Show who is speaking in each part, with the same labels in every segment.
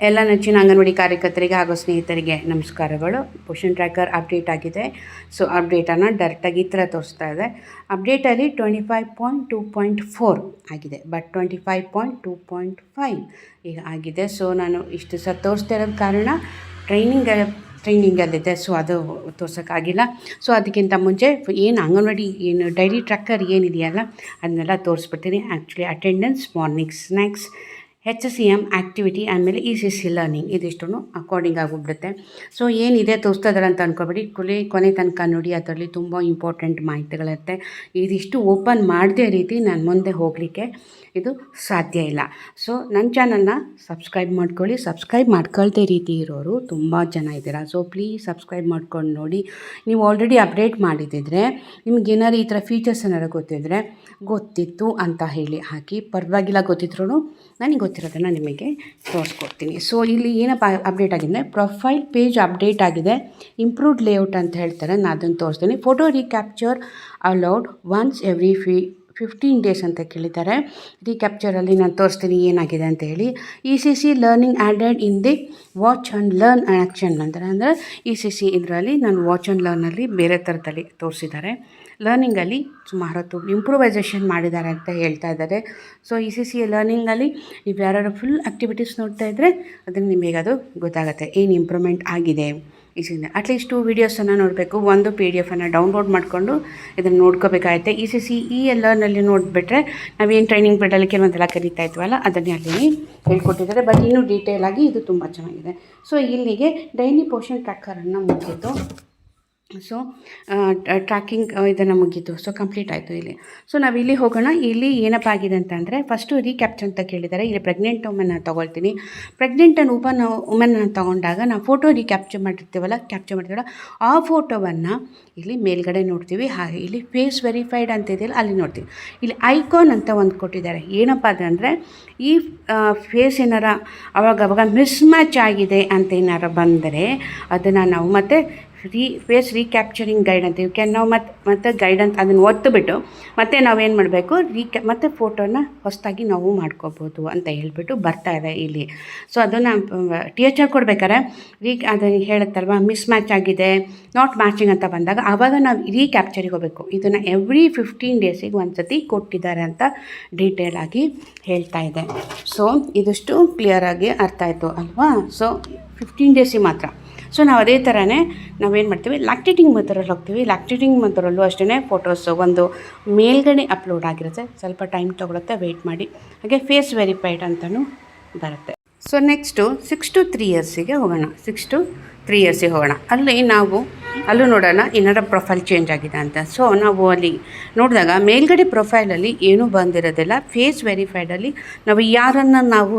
Speaker 1: ಎಲ್ಲ ನೆಚ್ಚಿನ ಅಂಗನವಾಡಿ ಕಾರ್ಯಕರ್ತರಿಗೆ ಹಾಗೂ ಸ್ನೇಹಿತರಿಗೆ ನಮಸ್ಕಾರಗಳು. ಪೋಷನ್ ಟ್ರ್ಯಾಕರ್ ಅಪ್ಡೇಟ್ ಆಗಿದೆ. ಸೊ ಅಪ್ಡೇಟನ್ನು ಡೈರೆಕ್ಟಾಗಿ ಈ ಥರ ತೋರಿಸ್ತಾ ಇದೆ. ಅಪ್ಡೇಟಲ್ಲಿ 25.2.4 ಆಗಿದೆ, ಬಟ್ 25.2.5 ಈಗ ಆಗಿದೆ. ಸೊ ನಾನು ಇಷ್ಟು ಸಹ ತೋರಿಸ್ತಾ ಇರೋದು ಕಾರಣ ಟ್ರೈನಿಂಗಲ್ಲಿದೆ, ಸೊ ಅದು ತೋರ್ಸೋಕ್ಕಾಗಿಲ್ಲ. ಸೊ ಅದಕ್ಕಿಂತ ಮುಂಚೆ ಏನು ಅಂಗನವಾಡಿ ಡೈರಿ ಟ್ರ್ಯಾಕರ್ ಏನಿದೆಯಲ್ಲ ಅದನ್ನೆಲ್ಲ ತೋರಿಸ್ಬಿಡ್ತೀನಿ. Actually attendance, morning snacks, HCM activity, ಆಮೇಲೆ ECC ಲರ್ನಿಂಗ್ ಇದಿಷ್ಟು ಅಕಾರ್ಡಿಂಗ್ ಆಗಿಬಿಡುತ್ತೆ. ಸೊ ಏನಿದೆ ತೋರಿಸ್ತಾ ಇದ್ದಾರೆ ಅಂತ ಅಂದ್ಕೊಬೇಡಿ, ಕೊನೆ ತನಕ ನೋಡಿ, ಅದರಲ್ಲಿ ತುಂಬ ಇಂಪಾರ್ಟೆಂಟ್ ಮಾಹಿತಿಗಳಿರುತ್ತೆ. ಇದಿಷ್ಟು ಓಪನ್ ಮಾಡದೇ ರೀತಿ ನಾನು ಮುಂದೆ ಹೋಗಲಿಕ್ಕೆ ಇದು ಸಾಧ್ಯ ಇಲ್ಲ. ಸೊ ನನ್ನ ಚಾನಲ್ನ ಸಬ್ಸ್ಕ್ರೈಬ್ ಮಾಡ್ಕೊಳ್ಳಿ. ಸಬ್ಸ್ಕ್ರೈಬ್ ಮಾಡ್ಕೊಳ್ದೇ ರೀತಿ ಇರೋರು ತುಂಬ ಜನ ಇದ್ದೀರಾ. ಸೊ ಪ್ಲೀಸ್ ಸಬ್ಸ್ಕ್ರೈಬ್ ಮಾಡ್ಕೊಂಡು ನೋಡಿ. ನೀವು ಆಲ್ರೆಡಿ ಅಪ್ಡೇಟ್ ಮಾಡಿದ್ದಿದ್ರೆ, ನಿಮ್ಗೇನಾದ್ರು ಈ ಥರ ಫೀಚರ್ಸ್ ಏನಾರು ಗೊತ್ತಿತ್ತು ಅಂತ ಹೇಳಿ ಹಾಕಿ, ಪರವಾಗಿಲ್ಲ ಗೊತ್ತಿದ್ರು ನನಗೆ ಗೊತ್ತಿರೋದನ್ನು ನಿಮಗೆ ತೋರಿಸ್ಕೊಡ್ತೀನಿ. ಸೊ ಇಲ್ಲಿ ಏನಪ್ಪ ಅಪ್ಡೇಟ್ ಆಗಿದೆ, ಪ್ರೊಫೈಲ್ ಪೇಜ್ ಅಪ್ಡೇಟ್ ಆಗಿದೆ, ಇಂಪ್ರೂವ್ಡ್ ಲೇಔಟ್ ಅಂತ ಹೇಳ್ತಾರೆ. ನಾನು ಅದನ್ನು ತೋರಿಸ್ತೀನಿ. Photo recapture allowed once every 15 days ಅಂತ ಕೇಳಿದ್ದಾರೆ. ರೀಕ್ಯಾಪ್ಚರಲ್ಲಿ ನಾನು ತೋರಿಸ್ತೀನಿ ಏನಾಗಿದೆ ಅಂತ ಹೇಳಿ. ECC learning added in the watch and learn action ಅಂತಾರೆ. ಅಂದರೆ ECC ಇದರಲ್ಲಿ ನಾನು ವಾಚ್ ಆ್ಯಂಡ್ ಲರ್ನಲ್ಲಿ ಬೇರೆ ಥರದಲ್ಲಿ ತೋರಿಸಿದ್ದಾರೆ. ಲರ್ನಿಂಗಲ್ಲಿ ಸುಮಾರು ಇಂಪ್ರೂವೈಸೇಷನ್ ಮಾಡಿದ್ದಾರೆ ಅಂತ ಹೇಳ್ತಾ ಇದ್ದಾರೆ. ಸೊ ECC ಲರ್ನಿಂಗಲ್ಲಿ ನೀವು ಯಾರು ಫುಲ್ ಆ್ಯಕ್ಟಿವಿಟೀಸ್ ನೋಡ್ತಾ ಇದ್ದರೆ ಅದನ್ನು ನಿಮಗೆ ಅದು ಗೊತ್ತಾಗುತ್ತೆ ಏನು ಇಂಪ್ರೂವ್ಮೆಂಟ್ ಆಗಿದೆ. ಅಟ್ಲೀಸ್ಟ್ 2 ವೀಡಿಯೋಸನ್ನು ನೋಡಬೇಕು, ಒಂದು PDF ಡೌನ್ಲೋಡ್ ಮಾಡಿಕೊಂಡು ಇದನ್ನು ನೋಡ್ಕೋಬೇಕಾಗುತ್ತೆ. ECC ಲರ್ನಲ್ಲಿ ನೋಡಿಬಿಟ್ರೆ ನಾವೇನು ಟ್ರೈನಿಂಗ್ ಪೀರಿಯಡಲ್ಲಿ ಕೆಲವೊಂದೆಲ್ಲ ಕಲಿತಾ ಇದ್ವಲ್ಲ ಅದನ್ನೇ ಅಲ್ಲಿ ಹೇಳ್ಕೊಟ್ಟಿದ್ದಾರೆ. ಬಟ್ ಇನ್ನೂ ಡೀಟೇಲಾಗಿ ಇದು ತುಂಬ ಚೆನ್ನಾಗಿದೆ. ಸೊ ಇಲ್ಲಿಗೆ ಡೈಲಿ ಪೋಷನ್ ಟ್ರ್ಯಾಕರನ್ನು ಮುಗಿಯಿತು. ಸೊ ಟ್ರ್ಯಾಕಿಂಗ್ ಇದನ್ನು ಮುಗೀತು. ಸೊ ಕಂಪ್ಲೀಟ್ ಆಯಿತು ಇಲ್ಲಿ. ಸೊ ನಾವು ಇಲ್ಲಿ ಹೋಗೋಣ. ಇಲ್ಲಿ ಏನಪ್ಪ ಆಗಿದೆ ಅಂತಂದರೆ, ಫಸ್ಟು ರೀಕ್ಯಾಪ್ಚರ್ ಅಂತ ಕೇಳಿದ್ದಾರೆ. ಇಲ್ಲಿ ಪ್ರೆಗ್ನೆಂಟ್ ವುಮೆನ್ನ ತೊಗೊಳ್ತೀನಿ. ಪ್ರೆಗ್ನೆಂಟ್ ಆ್ಯಂಡ್ ವುಮೆನ್ನ ತೊಗೊಂಡಾಗ ನಾವು ಫೋಟೋ ಕ್ಯಾಪ್ಚರ್ ಮಾಡಿರ್ತೀವಲ್ಲ ಆ ಫೋಟೋವನ್ನು ಇಲ್ಲಿ ಮೇಲ್ಗಡೆ ನೋಡ್ತೀವಿ. ಹಾಗೆ ಇಲ್ಲಿ ಫೇಸ್ ವೆರಿಫೈಡ್ ಅಂತ ಇದೆಯಲ್ಲ ಅಲ್ಲಿ ನೋಡ್ತೀವಿ. ಇಲ್ಲಿ ಐಕಾನ್ ಅಂತ ಒಂದು ಕೊಟ್ಟಿದ್ದಾರೆ. ಏನಪ್ಪ ಅದಂದರೆ, ಈ ಫೇಸ್ ಏನಾರ ಅವಾಗ ಮಿಸ್ ಮ್ಯಾಚ್ ಆಗಿದೆ ಅಂತ ಏನಾರ ಬಂದರೆ ಅದನ್ನು ನಾವು ಮತ್ತೆ ಫೇಸ್ ರೀಕ್ಯಾಪ್ಚರಿಂಗ್ ಗೈಡ್ ಅಂತೀವಿ. ನಾವು ಮತ್ತೆ ಗೈಡ್ ಅಂತ ಅದನ್ನು ಒತ್ತುಬಿಟ್ಟು ಮತ್ತೆ ನಾವೇನು ಮಾಡಬೇಕು, ಮತ್ತೆ ಫೋಟೋನ ಹೊಸದಾಗಿ ನಾವು ಮಾಡ್ಕೋಬೋದು ಅಂತ ಹೇಳ್ಬಿಟ್ಟು ಬರ್ತಾ ಇದೆ ಇಲ್ಲಿ. ಸೊ ಅದನ್ನು THR ಕೊಡ್ಬೇಕಾರೆ ಅದನ್ನು ಹೇಳುತ್ತಲ್ವ, ಮಿಸ್ ಮ್ಯಾಚ್ ಆಗಿದೆ, ನಾಟ್ ಮ್ಯಾಚಿಂಗ್ ಅಂತ ಬಂದಾಗ ಆವಾಗ ನಾವು ರೀಕ್ಯಾಪ್ಚರಿಗೆ ಹೋಗಬೇಕು. ಇದನ್ನು ಎವ್ರಿ 15 ಡೇಸಿಗೆ ಒಂದು ಸತಿ ಕೊಟ್ಟಿದ್ದಾರೆ ಅಂತ ಡೀಟೇಲಾಗಿ ಹೇಳ್ತಾ ಇದೆ. ಸೊ ಇದಿಷ್ಟು ಕ್ಲಿಯರಾಗಿ ಅರ್ಥ ಆಯಿತು ಅಲ್ವಾ. ಸೊ 15 ಡೇಸಿಗೆ ಮಾತ್ರ. ಸೊ ನಾವು ಅದೇ ಥರನೇ ನಾವೇನು ಮಾಡ್ತೀವಿ, ಲ್ಯಾಕ್ಟೇಟಿಂಗ್ ಮದರಲ್ಲಿ ಹೋಗ್ತೀವಿ. ಲ್ಯಾಕ್ಟೇಟಿಂಗ್ ಮದರಲ್ಲೂ ಅಷ್ಟೇ ಫೋಟೋಸು ಒಂದು ಮೇಲ್ಗಡೆ ಅಪ್ಲೋಡ್ ಆಗಿರುತ್ತೆ, ಸ್ವಲ್ಪ ಟೈಮ್ ತೊಗೊಳುತ್ತೆ, ವೆಯ್ಟ್ ಮಾಡಿ. ಹಾಗೆ ಫೇಸ್ ವೆರಿಫೈಡ್ ಅಂತಲೂ ಬರುತ್ತೆ. ಸೊ ನೆಕ್ಸ್ಟು 6 to 3 ಇಯರ್ಸಿಗೆ ಹೋಗೋಣ. 6 to 3 ಇಯರ್ಸಿಗೆ ಹೋಗೋಣ. ಅಲ್ಲೂ ನೋಡೋಣ ಏನಾರ ಪ್ರೊಫೈಲ್ ಚೇಂಜ್ ಆಗಿದೆ ಅಂತ. ಸೊ ನಾವು ಅಲ್ಲಿ ನೋಡಿದಾಗ ಮೇಲ್ಗಡೆ ಪ್ರೊಫೈಲಲ್ಲಿ ಏನೂ ಬಂದಿರೋದಿಲ್ಲ. ಫೇಸ್ ವೆರಿಫೈಡಲ್ಲಿ ನಾವು ಯಾರನ್ನು ನಾವು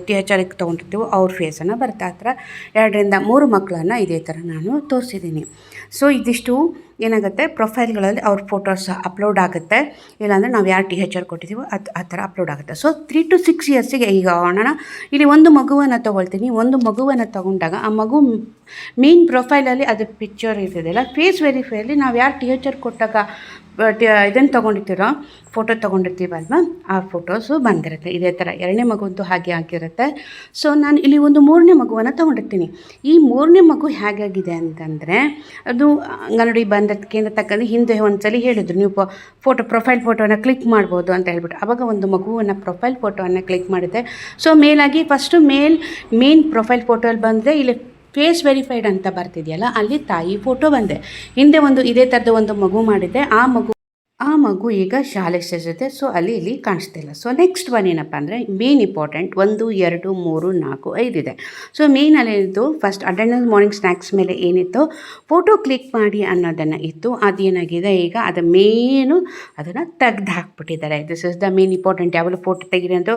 Speaker 1: THRಗೆ ತೊಗೊಂಡಿರ್ತೀವೋ ಅವ್ರ ಫೇಸನ್ನು ಬರ್ತಾ. ಹತ್ರ 2 ರಿಂದ 3 ಮಕ್ಕಳನ್ನು ಇದೇ ಥರ ನಾನು ತೋರಿಸಿದ್ದೀನಿ. ಸೊ ಇದಿಷ್ಟು ಏನಾಗುತ್ತೆ, ಪ್ರೊಫೈಲ್ಗಳಲ್ಲಿ ಅವ್ರ ಫೋಟೋಸ್ ಅಪ್ಲೋಡ್ ಆಗುತ್ತೆ. ಇಲ್ಲಾಂದರೆ ನಾವು ಯಾರು THR ಕೊಟ್ಟಿದ್ದೀವೋ ಆ ಥರ ಅಪ್ಲೋಡ್ ಆಗುತ್ತೆ. ಸೊ 3 to 6 ಇಯರ್ಸಿಗೆ ಈಗ ಹೋಗೋಣ. ಇಲ್ಲಿ ಒಂದು ಮಗುವನ್ನು ತೊಗೊಳ್ತೀನಿ. ಒಂದು ಮಗುವನ್ನು ತೊಗೊಂಡಾಗ ಆ ಮಗು ಮೇನ್ ಪ್ರೊಫೈಲಲ್ಲಿ ಅದು ಪಿಕ್ಚರ್ ಇರ್ತದಲ್ಲ, ಫೇಸ್ ವೆರಿಫೈಯಲ್ಲಿ ನಾವು ಯಾರು THR ಕೊಟ್ಟಾಗ ಇದನ್ನು ತೊಗೊಂಡಿರ್ತೀರೋ, ಫೋಟೋ ತೊಗೊಂಡಿರ್ತೀವಲ್ವ, ಆ ಫೋಟೋಸು ಬಂದಿರುತ್ತೆ. ಇದೇ ಥರ 2ನೇ ಮಗುವಂತೂ ಹಾಗೆ ಆಗಿರುತ್ತೆ. ಸೊ ನಾನು ಇಲ್ಲಿ ಒಂದು 3ನೇ ಮಗುವನ್ನು ತೊಗೊಂಡಿರ್ತೀನಿ. ಈ 3ನೇ ಮಗು ಹೇಗಾಗಿದೆ ಅಂತಂದರೆ, ಅದು ಅಂಗನವಾಡಿ ಬಂದದಕ್ಕಿಂತ ತಕ್ಕಂತೆ ಹಿಂದೆ ಒಂದ್ಸಲಿ ಹೇಳಿದ್ರು, ನೀವು ಪ್ರೊಫೈಲ್ ಫೋಟೋನ ಕ್ಲಿಕ್ ಮಾಡ್ಬೋದು ಅಂತ ಹೇಳ್ಬಿಟ್ಟು. ಆವಾಗ ಒಂದು ಮಗುವನ್ನು ಪ್ರೊಫೈಲ್ ಫೋಟೋವನ್ನು ಕ್ಲಿಕ್ ಮಾಡಿದೆ. ಸೊ ಮೇಲಾಗಿ ಫಸ್ಟು ಮೇನ್ ಪ್ರೊಫೈಲ್ ಫೋಟೋಲ್ಲಿ ಬಂದರೆ ಇಲ್ಲಿ ಫೇಸ್ ವೆರಿಫೈಡ್ ಅಂತ ಬರ್ತಿದೆಯಲ್ಲ, ಅಲ್ಲಿ ತಾಯಿ ಫೋಟೋ ಬಂದೆ. ಹಿಂದೆ ಒಂದು ಇದೇ ಥರದ ಒಂದು ಮಗು ಮಾಡಿದ್ದೆ, ಆ ಮಗು ಈಗ ಶಾಲೆ ಸೇರಿಸುತ್ತೆ. ಸೊ ಇಲ್ಲಿ ಕಾಣಿಸ್ತಿಲ್ಲ. ಸೊ ನೆಕ್ಸ್ಟ್ ಒನ್ ಏನಪ್ಪ ಅಂದರೆ, ಮೇನ್ ಇಂಪಾರ್ಟೆಂಟ್ 1, 2, 3, 4, 5 ಇದೆ. ಸೊ ಮೇನಲ್ಲಿದ್ದು ಫಸ್ಟ್ ಅಟೆಂಡೆನ್ಸ್, ಮಾರ್ನಿಂಗ್ ಸ್ನ್ಯಾಕ್ಸ್ ಮೇಲೆ ಏನಿತ್ತು ಫೋಟೋ ಕ್ಲಿಕ್ ಮಾಡಿ ಅನ್ನೋದನ್ನು ಇತ್ತು. ಅದೇನಾಗಿದೆ, ಈಗ ಅದು ಮೇನು ಅದನ್ನು ತೆಗ್ದು ಹಾಕ್ಬಿಟ್ಟಿದ್ದಾರೆ. This is the main important. ಯಾವಾಗಲೂ ಫೋಟೋ ತೆಗೀರಿ ಅಂತ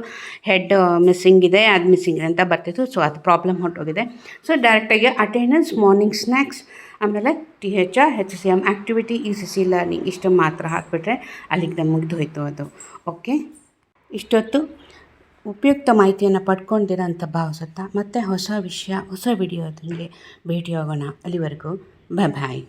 Speaker 1: ಹೆಡ್ ಮಿಸ್ಸಿಂಗ್ ಇದೆ, ಅದು ಮಿಸ್ಸಿಂಗ್ ಇದೆ ಅಂತ ಬರ್ತಿತ್ತು. ಸೊ ಅದು ಪ್ರಾಬ್ಲಮ್ ಹೊರಟೋಗಿದೆ. ಸೊ ಡೈರೆಕ್ಟಾಗಿ ಅಟೆಂಡೆನ್ಸ್, ಮಾರ್ನಿಂಗ್ ಸ್ನ್ಯಾಕ್ಸ್, ಆಮೇಲೆ THR, HCM activity, ECC learning ಇಷ್ಟು ಮಾತ್ರ ಹಾಕಿಬಿಟ್ರೆ ಅಲ್ಲಿಗೆ ಮುಗಿದು ಹೋಯ್ತು ಅದು. ಓಕೆ, ಇಷ್ಟೊತ್ತು ಉಪಯುಕ್ತ ಮಾಹಿತಿಯನ್ನು ಪಡ್ಕೊಂಡಿರ ಅಂತ ಭಾವಿಸುತ್ತಾ ಮತ್ತೆ ಹೊಸ ವಿಷಯ, ಹೊಸ ವಿಡಿಯೋದೊಂದಿಗೆ ಭೇಟಿ ಹೋಗೋಣ. ಅಲ್ಲಿವರೆಗೂ ಬಾಯ್.